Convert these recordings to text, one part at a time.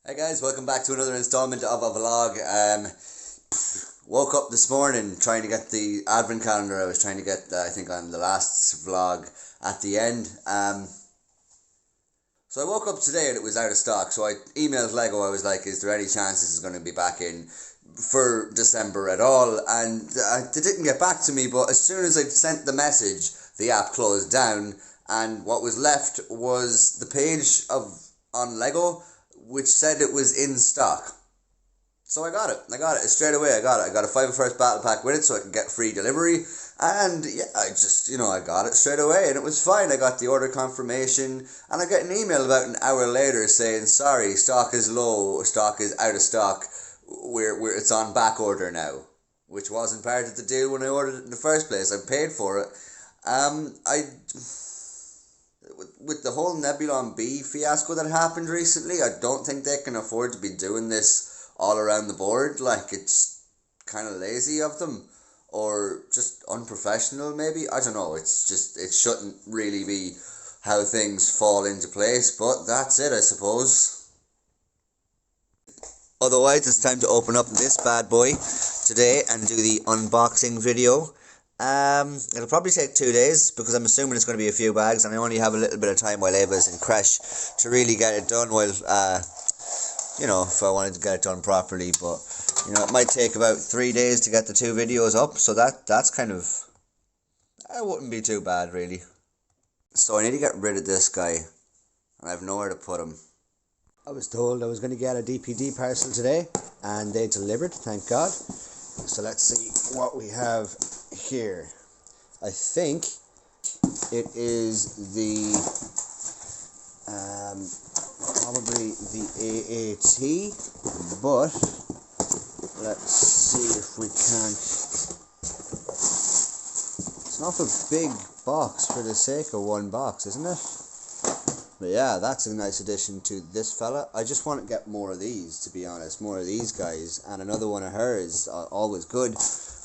Hey guys, welcome back to another installment of a vlog. Woke up this morning trying to get the advent calendar. I was trying to get, I think, on the last vlog at the end. So I woke up today and it was out of stock. So I emailed Lego. I was like, is there any chance this is going to be back in for December at all? And they didn't get back to me, but as soon as I sent the message, the app closed down. And what was left was the page on Lego, which said it was in stock. So I got it straight away. I got a 501st battle pack with it so I could get free delivery. And yeah, I got it straight away and it was fine. I got the order confirmation and I get an email about an hour later saying, sorry, stock is low, stock is out of stock, it's on back order now. Which wasn't part of the deal when I ordered it in the first place. I paid for it. With the whole Nebulon B fiasco that happened recently, I don't think they can afford to be doing this all around the board. Like, it's kind of lazy of them, or just unprofessional maybe. I don't know, it shouldn't really be how things fall into place, but that's it, I suppose. Otherwise, it's time to open up this bad boy today and do the unboxing video. It'll probably take 2 days because I'm assuming it's going to be a few bags and I only have a little bit of time while Ava's in creche to really get it done while, if I wanted to get it done properly, but, it might take about 3 days to get the 2 videos up, so that's kind of, that wouldn't be too bad really. So I need to get rid of this guy and I have nowhere to put him. I was told I was going to get a DPD parcel today and they delivered, thank God. So let's see what we have here. I think it is the probably the AAT, but let's see if we can't. It's an awful big box for the sake of one box, isn't it? But yeah, that's a nice addition to this fella. I just want to get more of these, to be honest, more of these guys, and another one of hers, always good.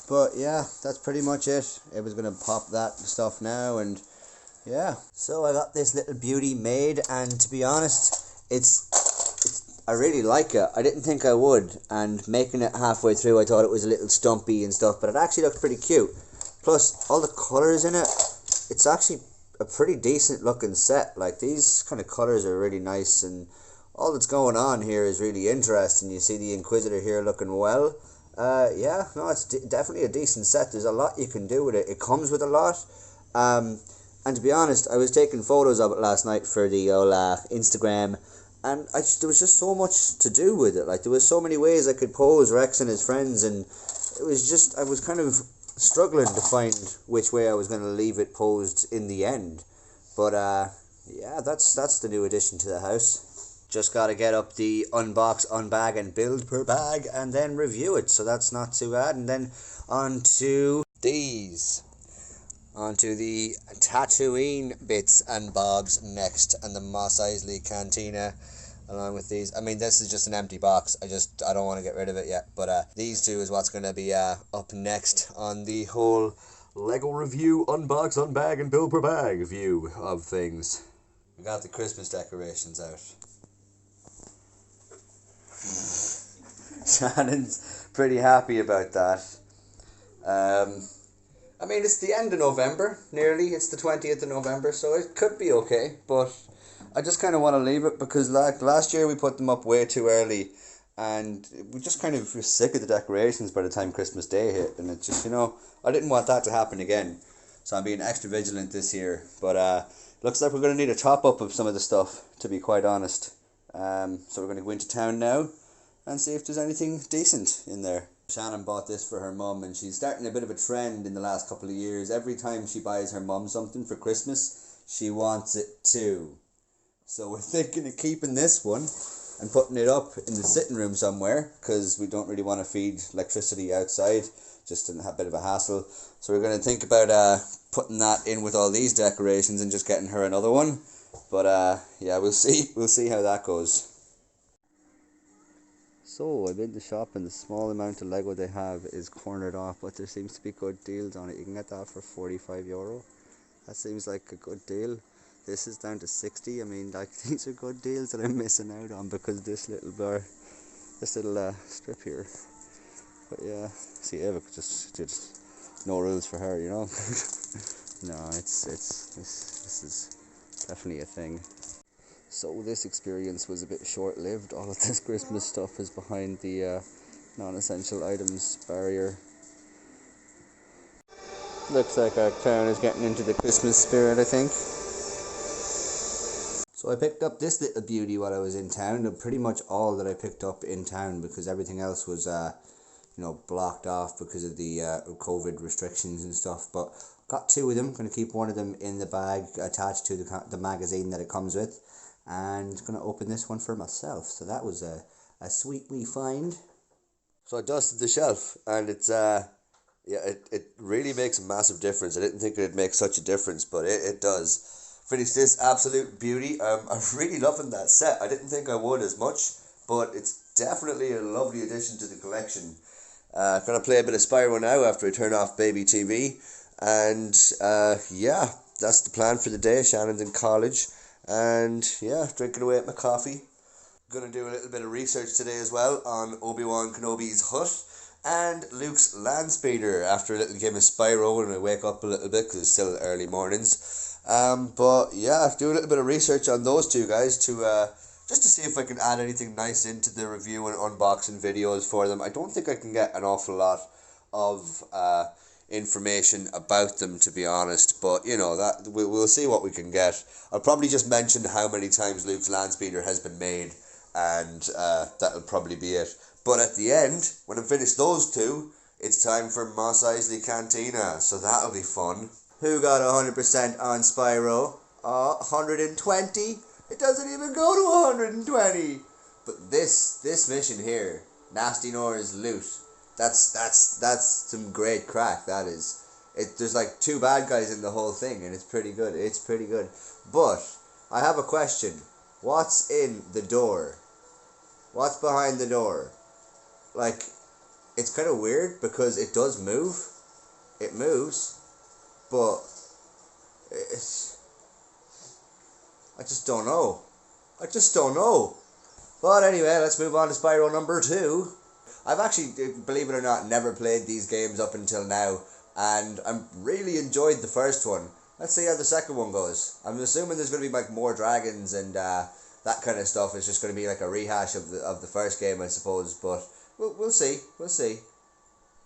But yeah, that's pretty much it. It was going to pop that stuff now, and yeah. So I got this little beauty made, and to be honest, I really like it. I didn't think I would, and making it halfway through I thought it was a little stumpy and stuff, but it actually looked pretty cute. Plus, all the colours in it, it's actually a pretty decent looking set. Like, these kind of colours are really nice, and all that's going on here is really interesting. You see the Inquisitor here looking well. It's definitely a decent set. There's a lot you can do with it. It comes with a lot. And to be honest, I was taking photos of it last night for the old Instagram, and there was just so much to do with it. Like, there was so many ways I could pose Rex and his friends, and it was just, I was kind of struggling to find which way I was going to leave it posed in the end. But yeah, that's the new addition to the house. Just got to get up the unbox, unbag and build per bag and then review it, so that's not too bad. And then onto these, onto the Tatooine bits and bobs next, and the Mos Eisley Cantina along with these. I mean, this is just an empty box. I don't want to get rid of it yet, but these two is what's going to be up next on the whole Lego review, unbox, unbag and build per bag view of things. We got the Christmas decorations out. Shannon's pretty happy about that. I mean, it's the end of November, nearly. It's the 20th of November, so it could be okay, but I just kind of want to leave it because like last year we put them up way too early and we just kind of were sick of the decorations by the time Christmas Day hit, and it's just, I didn't want that to happen again. So I'm being extra vigilant this year, but looks like we're going to need a top up of some of the stuff, to be quite honest. So we're going to go into town now and see if there's anything decent in there. Shannon bought this for her mum, and she's starting a bit of a trend in the last couple of years. Every time she buys her mum something for Christmas, she wants it too. So we're thinking of keeping this one and putting it up in the sitting room somewhere, because we don't really want to feed electricity outside, just a bit of a hassle. So we're going to think about putting that in with all these decorations and just getting her another one. But yeah, we'll see how that goes. So I've been to the shop and the small amount of Lego they have is cornered off, but there seems to be good deals on it. You can get that for €45. That seems like a good deal. this is down to 60. I mean, like, these are good deals that I'm missing out on because of this little bar, this little strip here. But yeah, see, Eva just no rules for her, you know. No, this is definitely a thing. So this experience was a bit short-lived. All of this Christmas stuff is behind the non-essential items barrier. Looks like our town is getting into the Christmas spirit, I think. So I picked up this little beauty while I was in town, and pretty much all that I picked up in town because everything else was, blocked off because of the COVID restrictions and stuff. But got two of them. Going to keep one of them in the bag attached to the magazine that it comes with, and going to open this one for myself. So that was a sweet wee find. So I dusted the shelf, and it's it really makes a massive difference. I didn't think it'd make such a difference, but it does. Finished this absolute beauty. I'm really loving that set. I didn't think I would as much, but it's definitely a lovely addition to the collection. Gonna play a bit of Spyro now after I turn off baby TV, and yeah, that's the plan for the day. Shannon's in college, and yeah, drinking away at my coffee. Gonna do a little bit of research today as well on Obi-Wan Kenobi's hut and Luke's land speeder after a little game of Spyro when I wake up a little bit because it's still early mornings. But yeah, do a little bit of research on those two guys to just to see if I can add anything nice into the review and unboxing videos for them. I don't think I can get an awful lot of information about them, to be honest, but you know, that we'll see what we can get. I'll probably just mention how many times Luke's land speeder has been made, and that'll probably be it. But at the end, when I finish those two, it's time for Mos Eisley Cantina, so that'll be fun. Who got 100% on Spyro? 120? It doesn't even go to 120! But this mission here, Nasty Nora's loot, that's some great crack, that is. There's like two bad guys in the whole thing, and it's pretty good, But, I have a question. What's in the door? What's behind the door? Like, it's kind of weird because it does move. It moves. But I just don't know. But anyway, let's move on to Spyro number 2. I've actually, believe it or not, never played these games up until now, and I really enjoyed the first one. Let's see how the second one goes. I'm assuming there's going to be like more dragons and that kind of stuff. It's just going to be like a rehash of the first game, I suppose. But we'll see.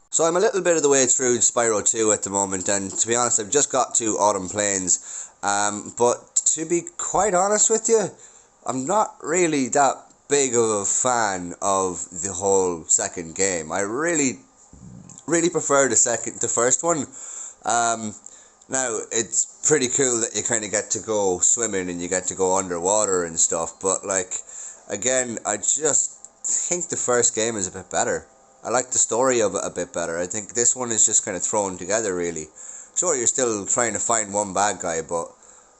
So I'm a little bit of the way through Spyro 2 at the moment, and to be honest, I've just got to Autumn Plains. But to be quite honest with you, I'm not really that big of a fan of the whole second game. I really prefer the first one. Now, it's pretty cool that you kind of get to go swimming and you get to go underwater and stuff, but like, again, I just think the first game is a bit better. I like the story of it a bit better. I think this one is just kind of thrown together, really. Sure, you're still trying to find one bad guy, but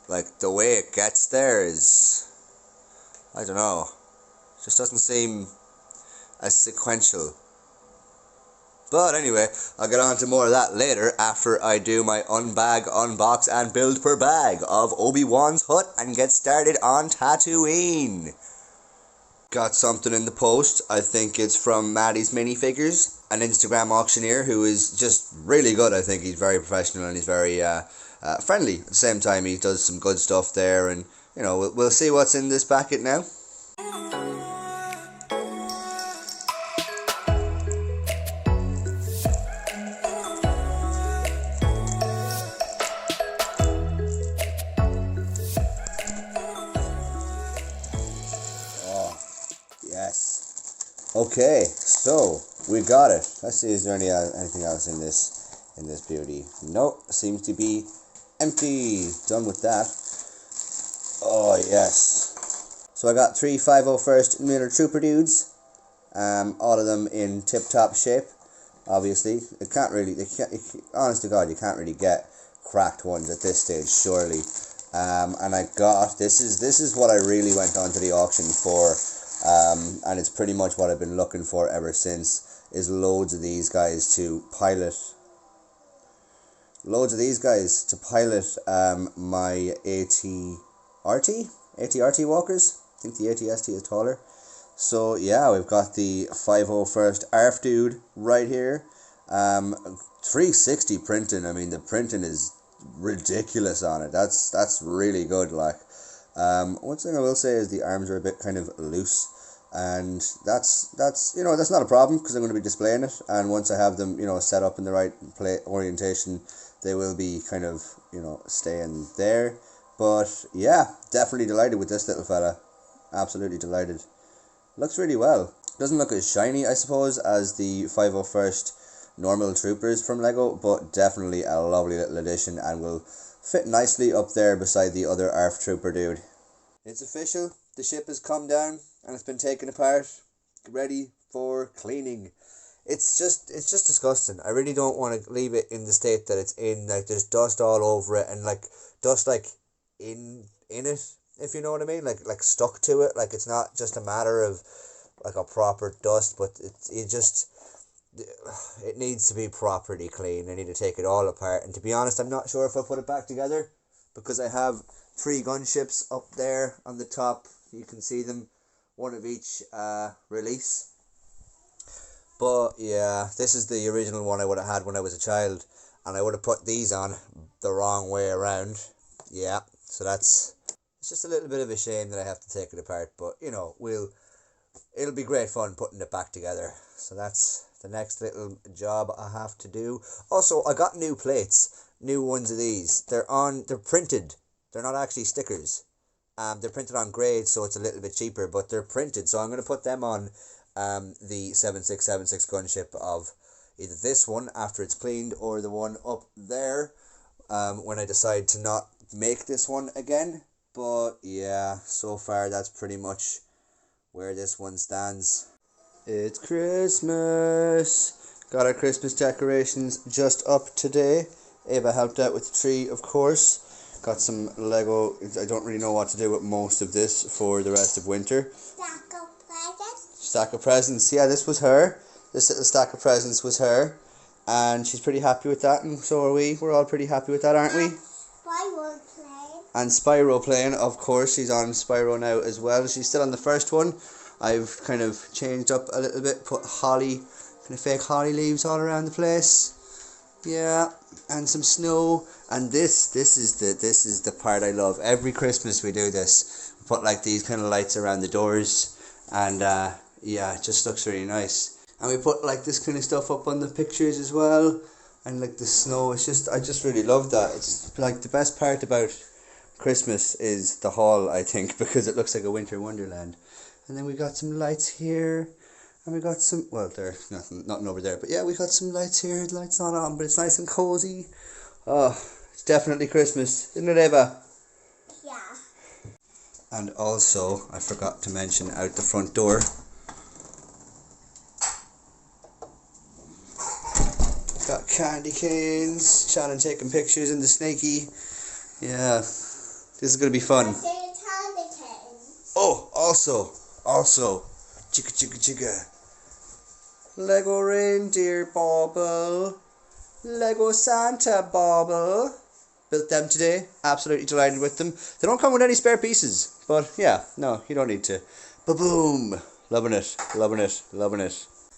like the way it gets there is, I don't know, just doesn't seem as sequential. But anyway, I'll get on to more of that later after I do my unbag, unbox and build per bag of Obi-Wan's hut and get started on Tatooine. Got something in the post. I think it's from Maddie's Minifigures, an Instagram auctioneer who is just really good. I think he's very professional and he's very friendly. At the same time, he does some good stuff there, and you know, we'll see what's in this packet now. Okay, so we got it. Let's see, is there anything else in this beauty? Nope, seems to be empty. Done with that. Oh yes. So I got 3 501st Miller Trooper dudes. All of them in tip-top shape. Obviously, honest to God, you can't really get cracked ones at this stage, surely. And I got this is what I really went onto the auction for. And it's pretty much what I've been looking for ever since, is loads of these guys to pilot my AT AT-RT walkers. I think the AT-ST is taller. So yeah, we've got the 501st ARF dude right here. 360 printing. I mean, the printing is ridiculous on it. That's really good. Like, one thing I will say is the arms are a bit kind of loose, and that's not a problem because I'm going to be displaying it. And once I have them set up in the right orientation, they will be kind of staying there. But yeah, definitely delighted with this little fella. Absolutely delighted. Looks really well. Doesn't look as shiny, I suppose, as the 501st normal troopers from Lego, but definitely a lovely little addition and will fit nicely up there beside the other ARF trooper dude. It's official. The ship has come down and it's been taken apart, ready for cleaning. It's just disgusting. I really don't want to leave it in the state that it's in. Like, there's dust all over it, and like dust like in it, if you know what I mean, like stuck to it. Like, it's not just a matter of like a proper dust, but it needs to be properly clean. I need to take it all apart, and to be honest, I'm not sure if I'll put it back together because I have 3 gunships up there on the top. You can see them, one of each release. But yeah, this is the original one I would have had when I was a child, and I would have put these on the wrong way around. Yeah, so it's just a little bit of a shame that I have to take it apart, but it'll be great fun putting it back together. So that's the next little job I have to do. Also, I got new plates, new ones of these. They're printed. They're not actually stickers. They're printed on grade, so it's a little bit cheaper, but they're printed. So I'm going to put them on the 7676 gunship of either this one after it's cleaned or the one up there when I decide to not make this one again. But yeah, so far that's pretty much where this one stands. It's Christmas. Got our Christmas decorations just up today. Ava helped out with the tree, of course. Got some Lego. I don't really know what to do with most of this for the rest of winter. Stack of presents. Yeah, this was her. This little stack of presents was her. And she's pretty happy with that, and so are we. We're all pretty happy with that, aren't we? Spyro playing. And Spyro playing, of course. She's on Spyro now as well. She's still on the first one. I've kind of changed up a little bit, put holly, kind of fake holly leaves all around the place. Yeah, and some snow. And this is the part I love. Every Christmas we do this. We put like these kind of lights around the doors, and yeah, it just looks really nice. And we put like this kind of stuff up on the pictures as well, and like the snow. I just really love that. It's like the best part about Christmas is the hall, I think, because it looks like a winter wonderland. And then we got some lights here, and we got some, well, there's nothing over there, but yeah, we got some lights here. The light's not on, but it's nice and cozy. Oh, it's definitely Christmas, isn't it, Eva? Yeah. And also, I forgot to mention out the front door, got candy canes. Shannon taking pictures in the snaky. Yeah, this is going to be fun. Oh, also, chicka. Lego reindeer bauble. Lego Santa bauble. Built them today. Absolutely delighted with them. They don't come with any spare pieces, but yeah, no, you don't need to. Ba-boom. Loving it.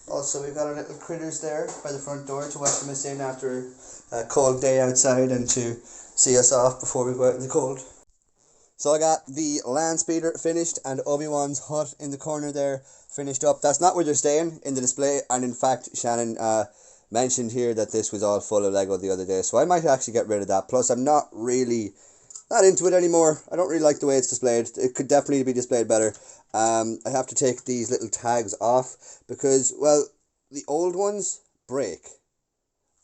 Also, we've got our little critters there by the front door to welcome us in after a cold day outside and to see us off before we go out in the cold. So I got the land speeder finished and Obi-Wan's hut in the corner there finished up. That's not where they're staying in the display, and in fact Shannon mentioned here that this was all full of Lego the other day, so I might actually get rid of that. Plus I'm not into it anymore. I don't really like the way it's displayed. It could definitely be displayed better. I have to take these little tags off because, well, the old ones break.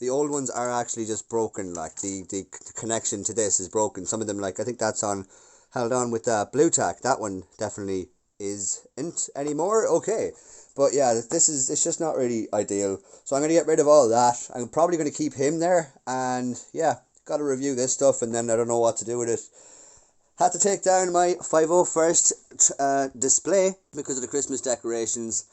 The old ones are actually just broken. Like the connection to this is broken. Some of them, like I think that's held on with blue tack. That one definitely isn't anymore. Okay, but yeah, it's just not really ideal. So I'm gonna get rid of all that. I'm probably gonna keep him there, and yeah, got to review this stuff, and then I don't know what to do with it. Had to take down my 501st display because of the Christmas decorations,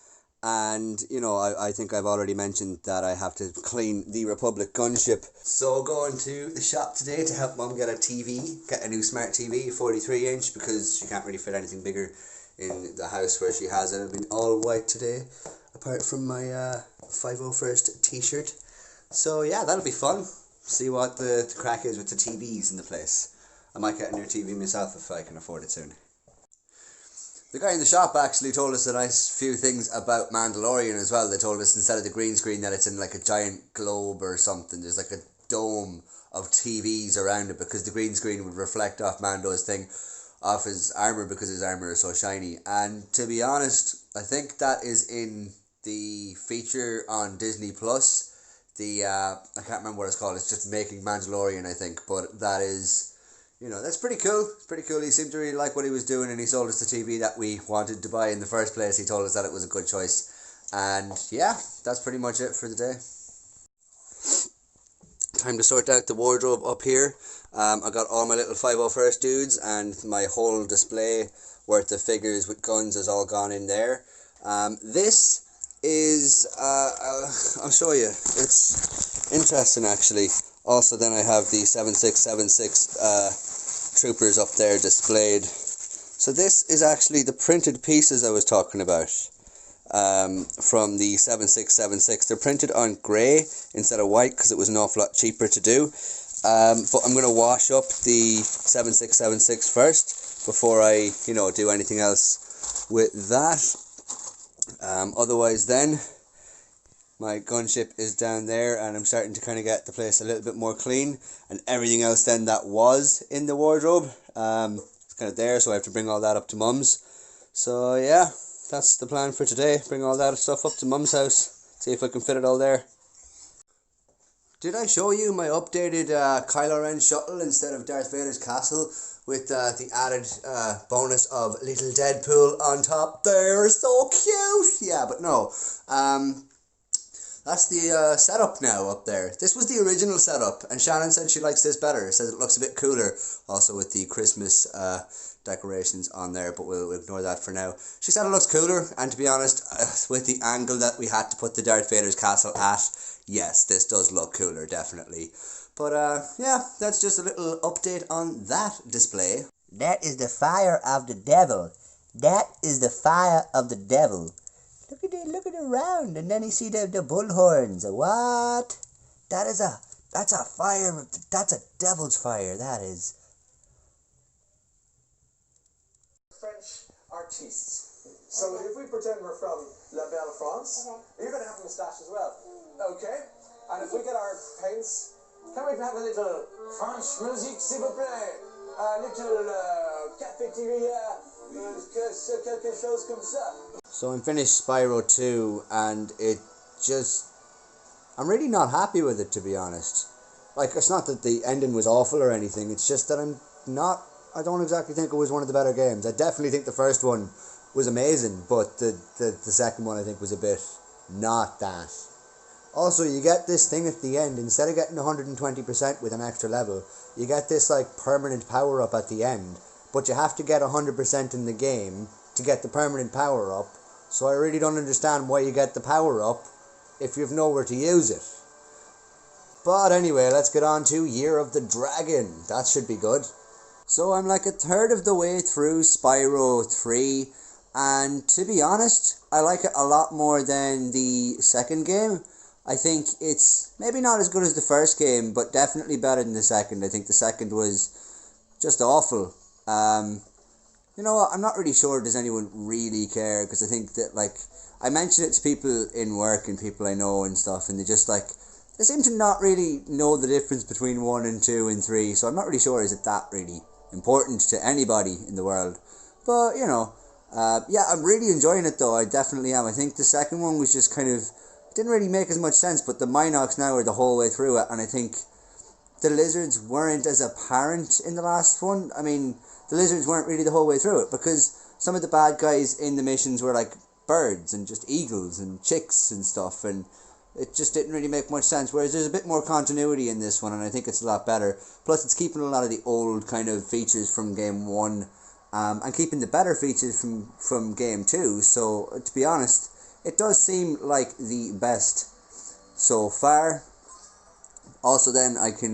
And, you know, I think I've already mentioned that I have to clean the Republic gunship. So going to the shop today to help Mum get a TV, get a new smart TV, 43-inch, because she can't really fit anything bigger in the house where she has it. I've been all white today, apart from my 501st t-shirt. So yeah, that'll be fun. See what the crack is with the TVs in the place. I might get a new TV myself if I can afford it soon. The guy in the shop actually told us a nice few things about Mandalorian as well. They told us instead of the green screen that it's in like a giant globe or something. There's like a dome of TVs around it because the green screen would reflect off Mando's thing, off his armor, because his armor is so shiny. And to be honest, I think that is in the feature on Disney Plus. I can't remember what it's called. It's just Making Mandalorian, I think. But that is, you know, that's pretty cool. It's pretty cool. He seemed to really like what he was doing, and he sold us the TV that we wanted to buy in the first place. He told us that it was a good choice. And yeah, that's pretty much it for the day. Time to sort out the wardrobe up here. I got all my little 501st dudes, and my whole display worth of figures with guns is all gone in there. This is, I'll show you. It's interesting actually. Also, then I have the 7676 troopers up there displayed. So this is actually the printed pieces I was talking about from the 7676. They're printed on grey instead of white because it was an awful lot cheaper to do. But I'm going to wash up the 7676 first before I, you know, do anything else with that. Otherwise then, my gunship is down there, and I'm starting to kind of get the place a little bit more clean, and everything else then that was in the wardrobe, it's kind of there, so I have to bring all that up to Mum's. So yeah, that's the plan for today, bring all that stuff up to Mum's house, see if I can fit it all there. Did I show you my updated Kylo Ren shuttle instead of Darth Vader's castle, with the added bonus of little Deadpool on top there? So cute! Yeah, but no, that's the setup now up there. This was the original setup, and Shannon said she likes this better. Says it looks a bit cooler, also with the Christmas decorations on there, but we'll ignore that for now. She said it looks cooler, and to be honest, with the angle that we had to put the Darth Vader's castle at, yes, this does look cooler, definitely. But yeah, that's just a little update on that display. That is the fire of the devil. That is the fire of the devil. Look at it round, and then you see the bullhorns. What? That's a fire. That's a devil's fire. That is. French artistes. So if we pretend we're from La Belle France, you're going to have a moustache as well. Okay. And if we get our paints, can we have a little French music, s'il vous plaît? A little cafeteria, quelque chose comme ça. So I'm finished Spyro 2, and I'm really not happy with it, to be honest. Like, it's not that the ending was awful or anything, it's just that I don't exactly think it was one of the better games. I definitely think the first one was amazing, but the second one I think was a bit not that. Also, you get this thing at the end, instead of getting 120% with an extra level, you get this like permanent power up at the end, but you have to get 100% in the game to get the permanent power up. So I really don't understand why you get the power up if you've nowhere to use it. But anyway, let's get on to Year of the Dragon. That should be good. So I'm like a third of the way through Spyro 3, and to be honest, I like it a lot more than the second game. I think it's maybe not as good as the first game, but definitely better than the second. I think the second was just awful. You know what, I'm not really sure does anyone really care, because I think that, like, I mention it to people in work and people I know and stuff, and they seem to not really know the difference between 1 and 2 and 3, so I'm not really sure is it that really important to anybody in the world. But, you know, yeah, I'm really enjoying it though, I definitely am. I think the second one was just kind of, didn't really make as much sense, but the Minox now are the whole way through it, and I think the lizards weren't as apparent in the last one. I mean, the lizards weren't really the whole way through it, because some of the bad guys in the missions were like birds and just eagles and chicks and stuff, and it just didn't really make much sense, whereas there's a bit more continuity in this one, and I think it's a lot better. Plus, it's keeping a lot of the old kind of features from Game 1, and keeping the better features from Game 2, so to be honest, it does seem like the best so far. Also then I can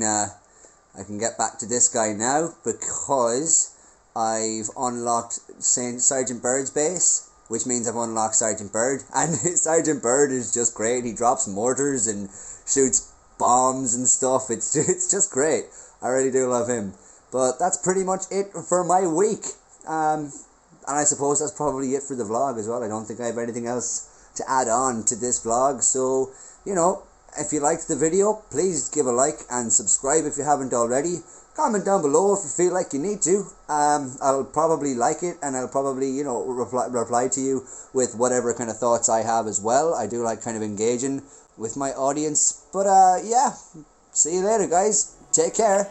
get back to this guy now because I've unlocked Sergeant Bird's base, which means I've unlocked Sergeant Bird, and Sergeant Bird is just great. He drops mortars and shoots bombs and stuff. It's just great. I really do love him. But that's pretty much it for my week. And I suppose that's probably it for the vlog as well. I don't think I have anything else to add on to this vlog. So, you know, if you liked the video, please give a like and subscribe if you haven't already. Comment down below if you feel like you need to. I'll probably like it, and I'll probably, you know, reply to you with whatever kind of thoughts I have as well. I do like kind of engaging with my audience. But yeah, see you later, guys. Take care.